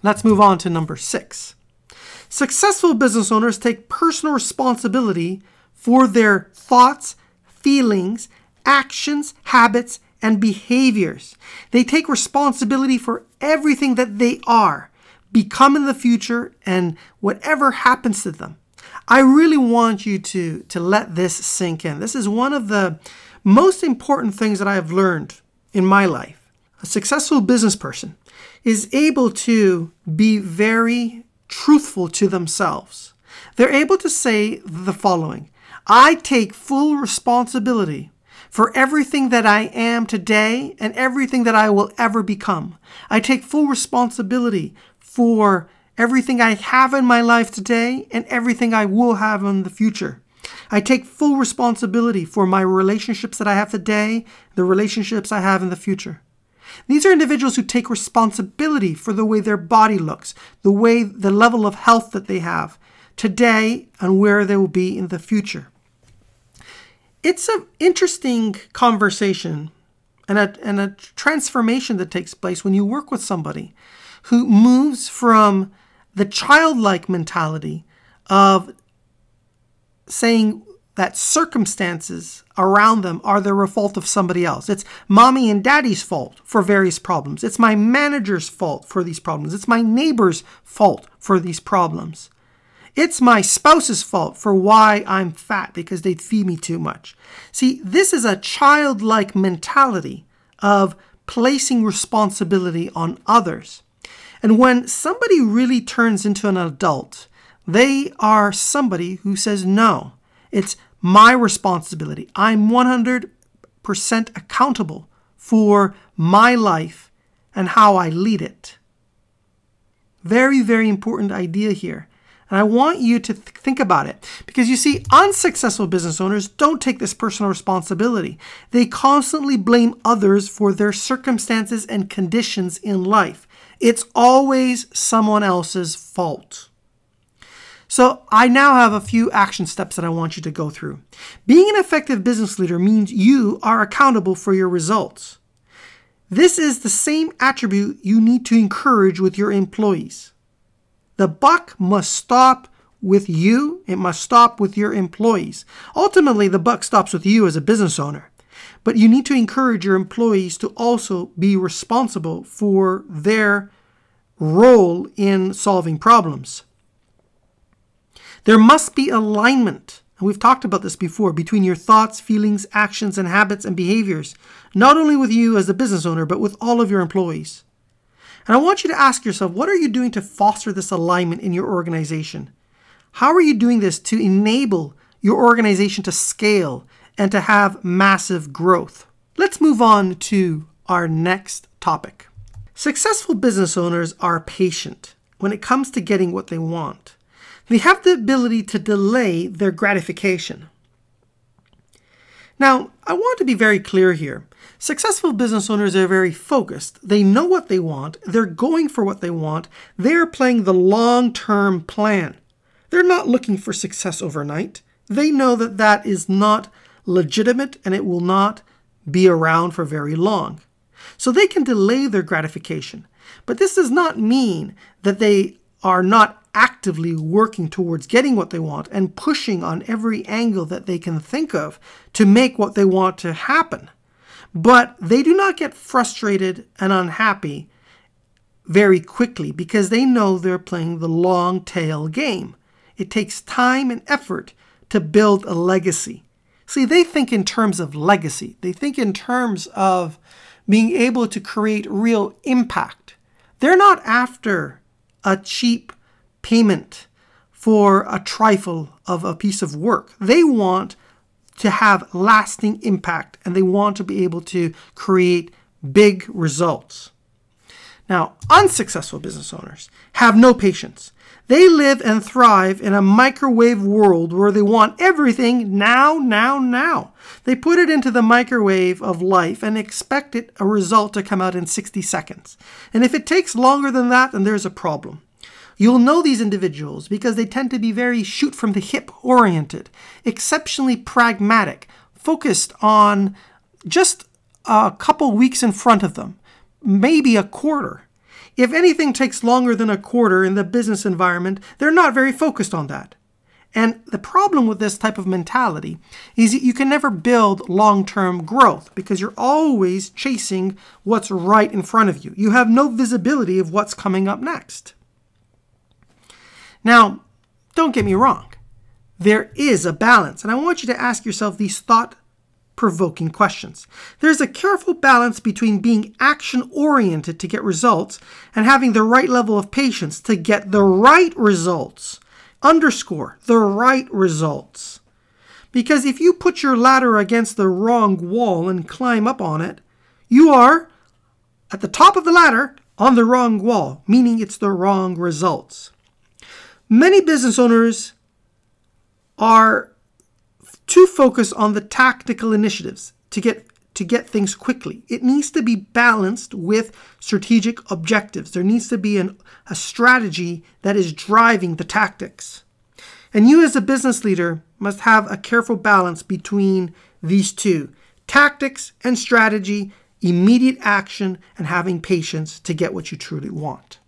Let's move on to number 6. Successful business owners take personal responsibility for their thoughts, feelings, actions, habits, and behaviors. They take responsibility for everything that they are, become in the future, and whatever happens to them. I really want you to let this sink in. This is one of the most important things that I have learned in my life. A successful business person is able to be very truthful to themselves. They're able to say the following: I take full responsibility for everything that I am today and everything that I will ever become. I take full responsibility for everything I have in my life today and everything I will have in the future. I take full responsibility for my relationships that I have today, the relationships I have in the future. These are individuals who take responsibility for the way their body looks, the level of health that they have today and where they will be in the future. It's an interesting conversation and a transformation that takes place when you work with somebody who moves from the childlike mentality of saying that circumstances around them are the fault of somebody else. It's mommy and daddy's fault for various problems. It's my manager's fault for these problems. It's my neighbor's fault for these problems. It's my spouse's fault for why I'm fat because they feed me too much. See, this is a childlike mentality of placing responsibility on others. And when somebody really turns into an adult, they are somebody who says, no, it's my responsibility. I'm 100% accountable for my life and how I lead it. Very, very important idea here. And I want you to think about it, because you see, unsuccessful business owners don't take this personal responsibility. They constantly blame others for their circumstances and conditions in life. It's always someone else's fault. So I now have a few action steps that I want you to go through. Being an effective business leader means you are accountable for your results. This is the same attribute you need to encourage with your employees. The buck must stop with you. It must stop with your employees. Ultimately, the buck stops with you as a business owner. But you need to encourage your employees to also be responsible for their role in solving problems. There must be alignment, and we've talked about this before, between your thoughts, feelings, actions, and habits and behaviors, not only with you as the business owner, but with all of your employees. And I want you to ask yourself, what are you doing to foster this alignment in your organization? How are you doing this to enable your organization to scale and to have massive growth? Let's move on to our next topic. Successful business owners are patient when it comes to getting what they want. They have the ability to delay their gratification. Now, I want to be very clear here. Successful business owners are very focused. They know what they want. They're going for what they want. They're playing the long-term plan. They're not looking for success overnight. They know that that is not legitimate and it will not be around for very long. So they can delay their gratification. But this does not mean that they are not actively working towards getting what they want and pushing on every angle that they can think of to make what they want to happen. But they do not get frustrated and unhappy very quickly because they know they're playing the long tail game. It takes time and effort to build a legacy. See, they think in terms of legacy. They think in terms of being able to create real impact. They're not after a cheap payment for a trifle of a piece of work. They want to have lasting impact and they want to be able to create big results. Now, unsuccessful business owners have no patience. They live and thrive in a microwave world where they want everything now, now, now. They put it into the microwave of life and expect a result to come out in 60 seconds. And if it takes longer than that, then there's a problem. You'll know these individuals because they tend to be very shoot-from-the-hip oriented, exceptionally pragmatic, focused on just a couple weeks in front of them, maybe a quarter. If anything takes longer than a quarter in the business environment, they're not very focused on that. And the problem with this type of mentality is that you can never build long-term growth because you're always chasing what's right in front of you. You have no visibility of what's coming up next. Now, don't get me wrong. There is a balance, and I want you to ask yourself these thought-provoking questions. There's a careful balance between being action-oriented to get results and having the right level of patience to get the right results. Underscore the right results. Because if you put your ladder against the wrong wall and climb up on it, you are at the top of the ladder on the wrong wall, meaning it's the wrong results. Many business owners are too focused on the tactical initiatives to get things quickly. It needs to be balanced with strategic objectives. There needs to be a strategy that is driving the tactics. And you as a business leader must have a careful balance between these two: tactics and strategy, immediate action, and having patience to get what you truly want.